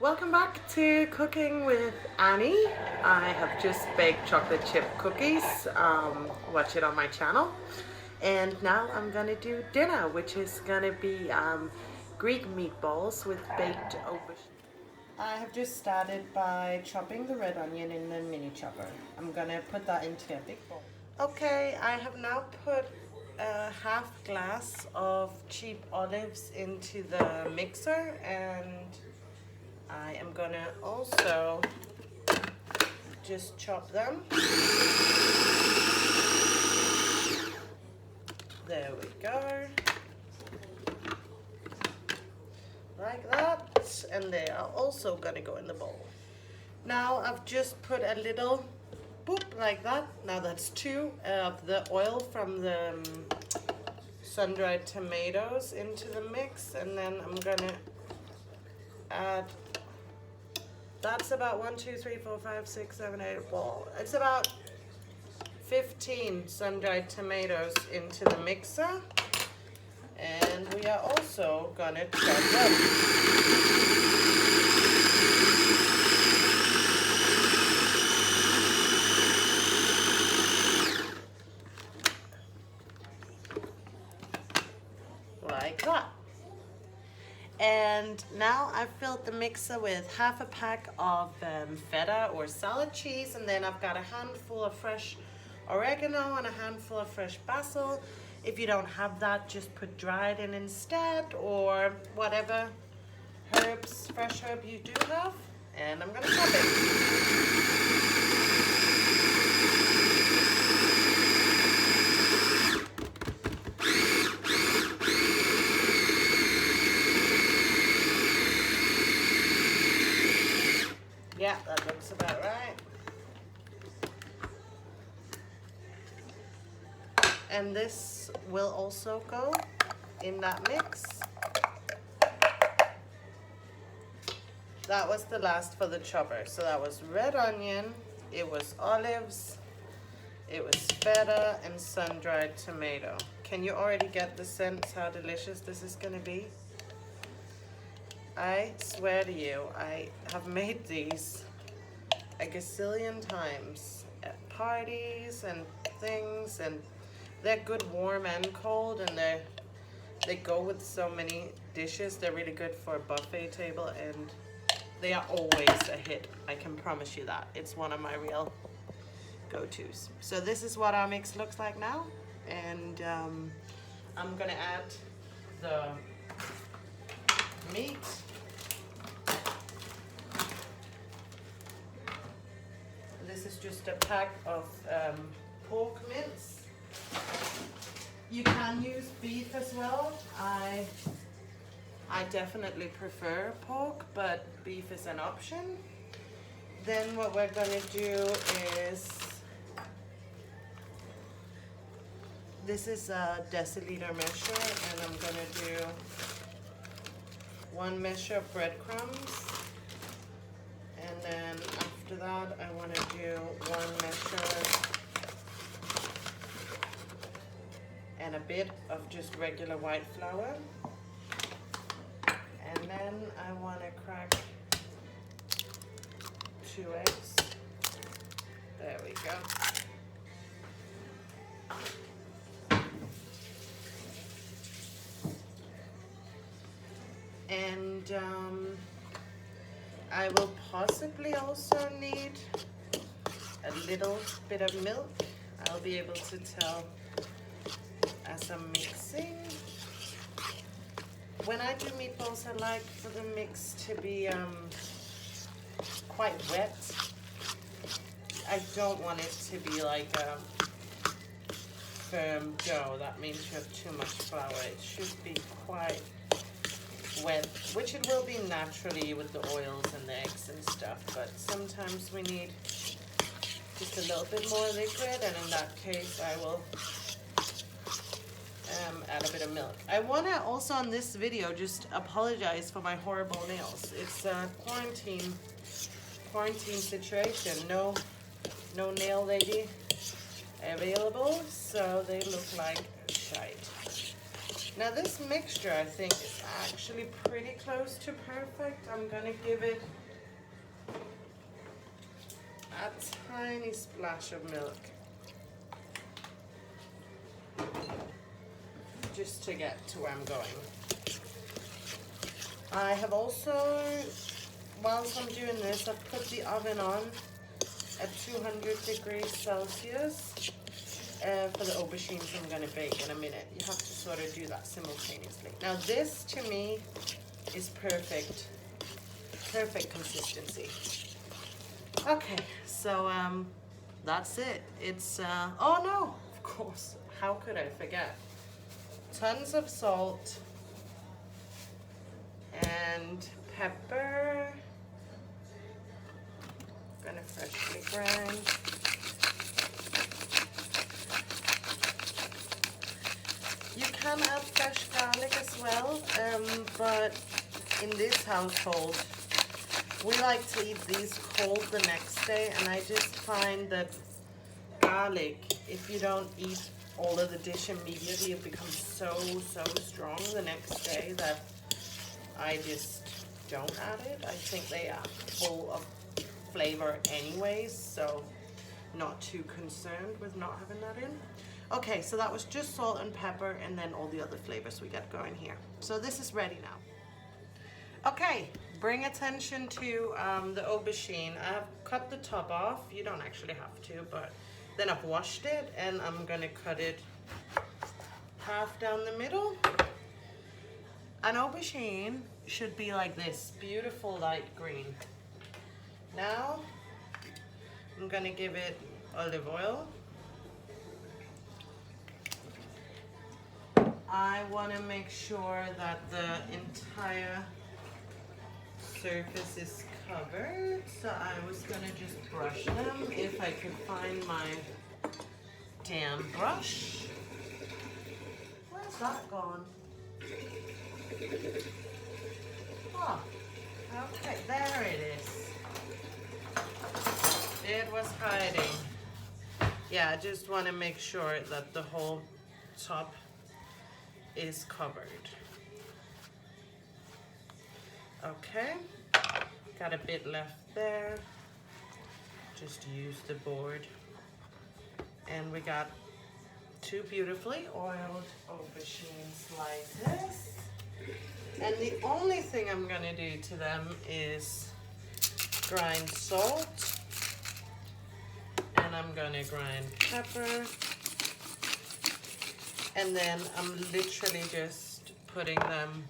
Welcome back to Cooking with Annie. I have just baked chocolate chip cookies. Watch it on my channel. And now I'm gonna do dinner, which is gonna be Greek meatballs with baked aubergines. I have just started by chopping the red onion in the mini chopper. I'm gonna put that into a big bowl. Okay, I have now put a half glass of cheap olives into the mixer, and I am gonna also just chop them. There we go. Like that. And they are also gonna go in the bowl. Now I've just put a little boop like that. Now that's two of the oil from the sun-dried tomatoes into the mix, and then I'm gonna add, that's about 1, 2, 3, 4, 5, 6, 7, 8, well, it's about 15 sun-dried tomatoes into the mixer. And we are also gonna chop them. Like that. And now I've filled the mixer with half a pack of feta or salad cheese, and then I've got a handful of fresh oregano and a handful of fresh basil. If you don't have that, just put dried in instead, or whatever herbs, fresh herb you do have. And I'm gonna chop it. Yeah, that looks about right. And this will also go in that mix. That was the last for the chopper. So that was red onion, it was olives, it was feta, and sun-dried tomato. Can you already get the sense how delicious this is gonna be? I swear to you, I have made these a gazillion times at parties and things, and they're good warm and cold, and they go with so many dishes. They're really good for a buffet table, and they are always a hit. I can promise you that. It's one of my real go-tos. So this is what our mix looks like now, and I'm gonna add the meat. This is just a pack of pork mince. You can use beef as well. I definitely prefer pork, but beef is an option. Then what we're gonna do is, this is a deciliter measure, and I'm gonna do 1 measure of breadcrumbs. And then after that, I want to do 1 measure and a bit of just regular white flour. And then I want to crack 2 eggs. There we go. And I will possibly also need a little bit of milk. I'll be able to tell as I'm mixing. When I do meatballs, I like for the mix to be quite wet. I don't want it to be like a firm dough. That means you have too much flour. It should be quite wet, which it will be naturally with the oils and the eggs and stuff, but sometimes we need just a little bit more liquid, and in that case I will add a bit of milk. I want to also on this video just apologize for my horrible nails. It's a quarantine situation. No nail lady available, so they look like shite. Now this mixture I think is actually pretty close to perfect. I'm gonna give it a tiny splash of milk just to get to where I'm going. I have also, whilst I'm doing this, I've put the oven on at 200 degrees Celsius for the aubergines I'm going to bake in a minute. You have to sort of do that simultaneously. Now this to me is perfect consistency. Okay, so that's it. It's, oh no, of course, how could I forget? Tons of salt and pepper. I'm gonna freshly grind. You can add fresh garlic as well, but in this household, we like to eat these cold the next day, and I just find that garlic, if you don't eat all of the dish immediately, it becomes so strong the next day that I just don't add it. I think they are full of flavor anyways, so not too concerned with not having that in. Okay, so that was just salt and pepper and then all the other flavors we got going here. So this is ready now. Okay, bring attention to the aubergine. I've cut the top off. You don't actually have to, but then I've washed it and I'm gonna cut it half down the middle. An aubergine should be like this, beautiful light green. Now, I'm gonna give it olive oil. I wanna make sure that the entire surface is covered, so I was gonna just brush them if I could find my damn brush. Where's that gone? Oh, okay, there it is. It was hiding. Yeah, I just want to make sure that the whole top is covered. Okay, got a bit left there. Just use the board. And we got two beautifully oiled aubergine slices. And the only thing I'm gonna do to them is grind salt. And I'm gonna grind pepper. And then I'm literally just putting them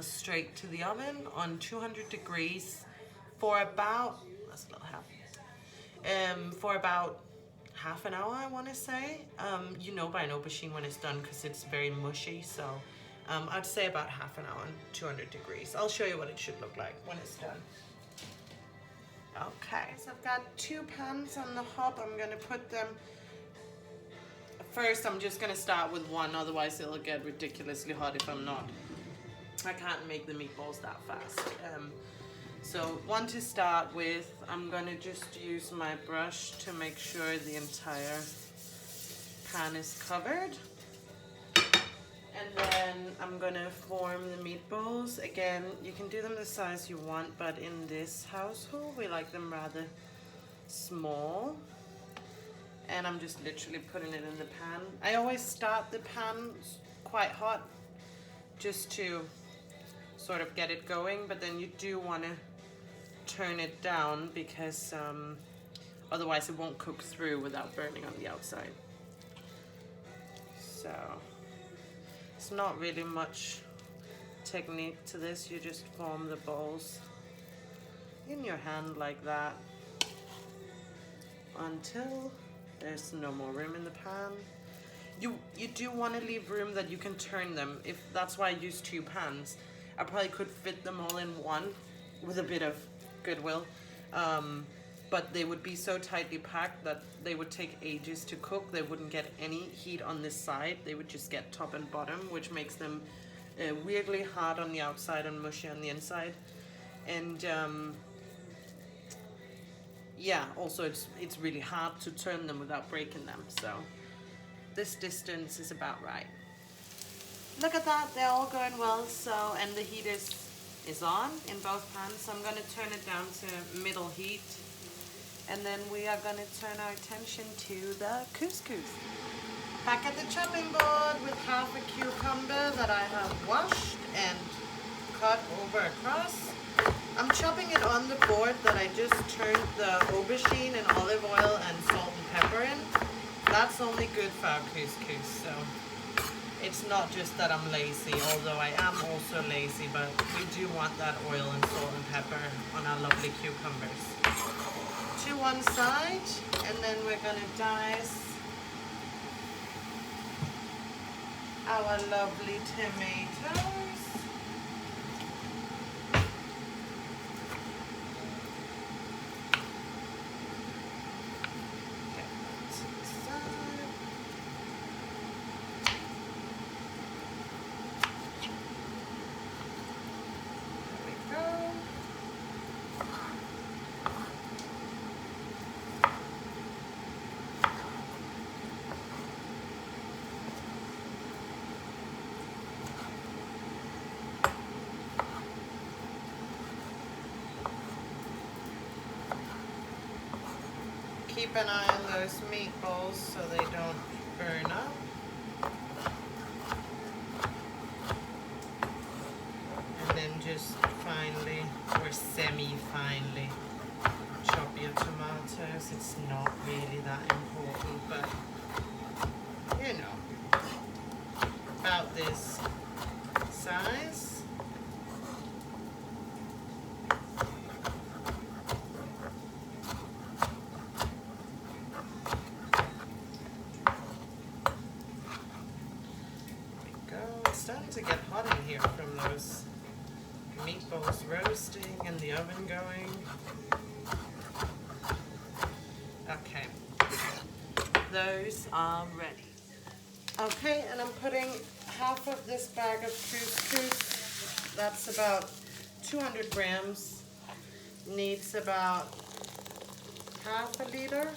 straight to the oven on 200 degrees for about, that's a little half, for about half an hour, I want to say. You know by an aubergine when it's done because it's very mushy, so I'd say about half an hour on 200 degrees. I'll show you what it should look like when it's done. Okay, so I've got two pans on the hob. I'm going to put them, first I'm just going to start with one, otherwise it'll get ridiculously hot if I'm not. I can't make the meatballs that fast. So one to start with, I'm going to just use my brush to make sure the entire pan is covered. And then I'm going to form the meatballs. Again, you can do them the size you want, but in this household, we like them rather small. And I'm just literally putting it in the pan. I always start the pan quite hot just to sort of get it going, but then you do want to turn it down because otherwise it won't cook through without burning on the outside. So it's not really much technique to this. You just form the balls in your hand like that until there's no more room in the pan. You do want to leave room that you can turn them. If that's why I use two pans. I probably could fit them all in one with a bit of goodwill, but they would be so tightly packed that they would take ages to cook. They wouldn't get any heat on this side. They would just get top and bottom, which makes them weirdly hard on the outside and mushy on the inside. And yeah, also it's really hard to turn them without breaking them. So this distance is about right. look at that, they're all going well. So, and the heat is on in both pans. So I'm going to turn it down to middle heat. And then we are going to turn our attention to the couscous. Back at the chopping board with half a cucumber that I have washed and cut over across. I'm chopping it on the board that I just turned the aubergine and olive oil and salt and pepper in. That's only good for our couscous, so it's not just that I'm lazy, although I am also lazy, but we do want that oil and salt and pepper on our lovely cucumbers. To one side, and then we're gonna dice our lovely tomatoes. Get that to the side. There we go. Keep an eye on those meatballs so they don't burn up. And then just finely or semi-finely chop your tomatoes. It's not really that important, but you know, about this size. It's starting to get hot in here from those meatballs roasting and the oven going. Okay, those are ready. Okay, and I'm putting half of this bag of couscous, that's about 200 grams, needs about half a liter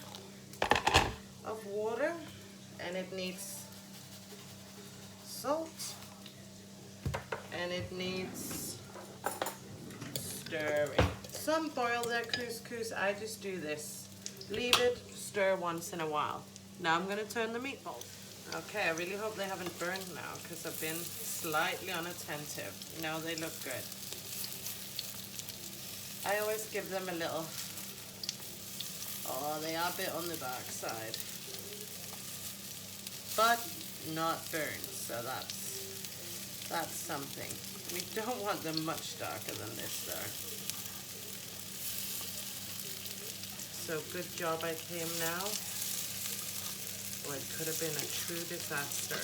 of water, and it needs salt, and it needs stirring. Some boil their couscous, I just do this. Leave it, stir once in a while. Now I'm gonna turn the meatballs. Okay, I really hope they haven't burned now because I've been slightly unattentive. Now they look good. I always give them a little, oh, they are a bit on the back side, but not burned, so that's something. We don't want them much darker than this though. So good job I came now. Or it could have been a true disaster.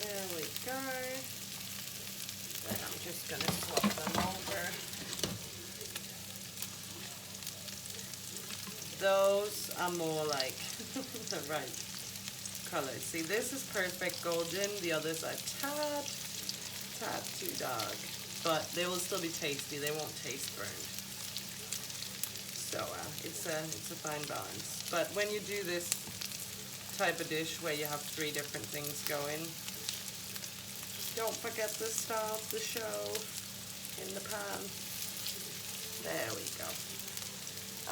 There we go. Then I'm just gonna swap them over. Those are more like the right color. See, this is perfect golden. The others are tad too dark, but they will still be tasty. They won't taste burned. So it's a fine balance. But when you do this type of dish where you have 3 different things going, don't forget the star of the show in the pan. There we go.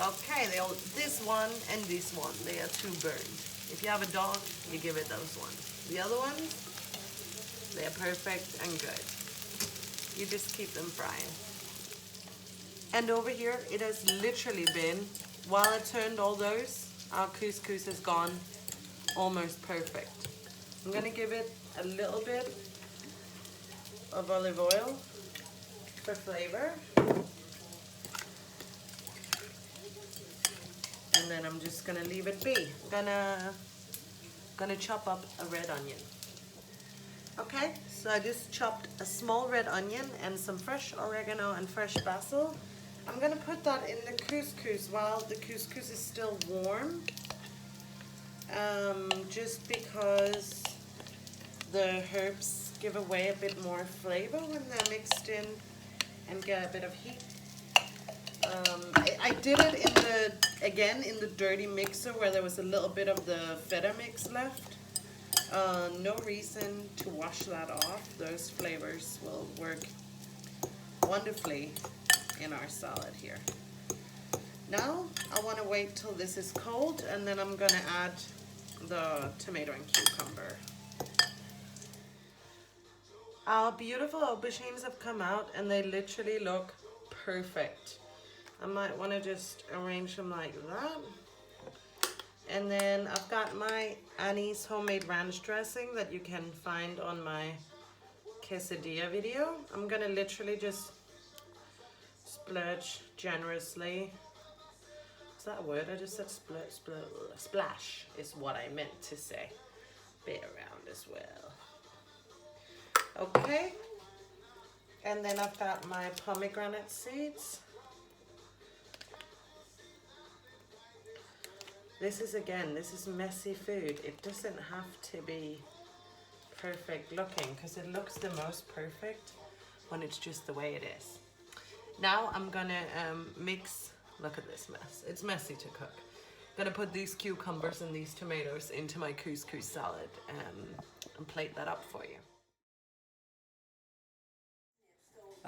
Okay, this one and this one, they are too burned. If you have a dog, you give it those ones. The other ones, they are perfect and good. You just keep them frying. And over here, it has literally been, while I turned all those, our couscous has gone almost perfect. I'm gonna give it a little bit of olive oil for flavor. And then I'm just gonna leave it be. Gonna chop up a red onion. Okay, so I just chopped a small red onion and some fresh oregano and fresh basil. I'm gonna put that in the couscous while the couscous is still warm, just because the herbs give away a bit more flavor when they're mixed in and get a bit of heat. I did it in the dirty mixer where there was a little bit of the feta mix left. No reason to wash that off. Those flavors will work wonderfully in our salad here. Now I want to wait till this is cold, and then I'm going to add the tomato and cucumber. Our beautiful aubergines have come out and they literally look perfect. I might want to just arrange them like that. And then I've got my Annie's homemade ranch dressing that you can find on my quesadilla video. I'm gonna literally just splurge generously. Is that a word? I just said splash is what I meant to say. Bit around as well. Okay. And then I've got my pomegranate seeds. This is messy food. It doesn't have to be perfect looking because it looks the most perfect when it's just the way it is. Now I'm gonna mix, look at this mess. It's messy to cook. I'm gonna put these cucumbers and these tomatoes into my couscous salad and plate that up for you.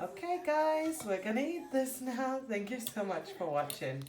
Okay guys, we're gonna eat this now. Thank you so much for watching.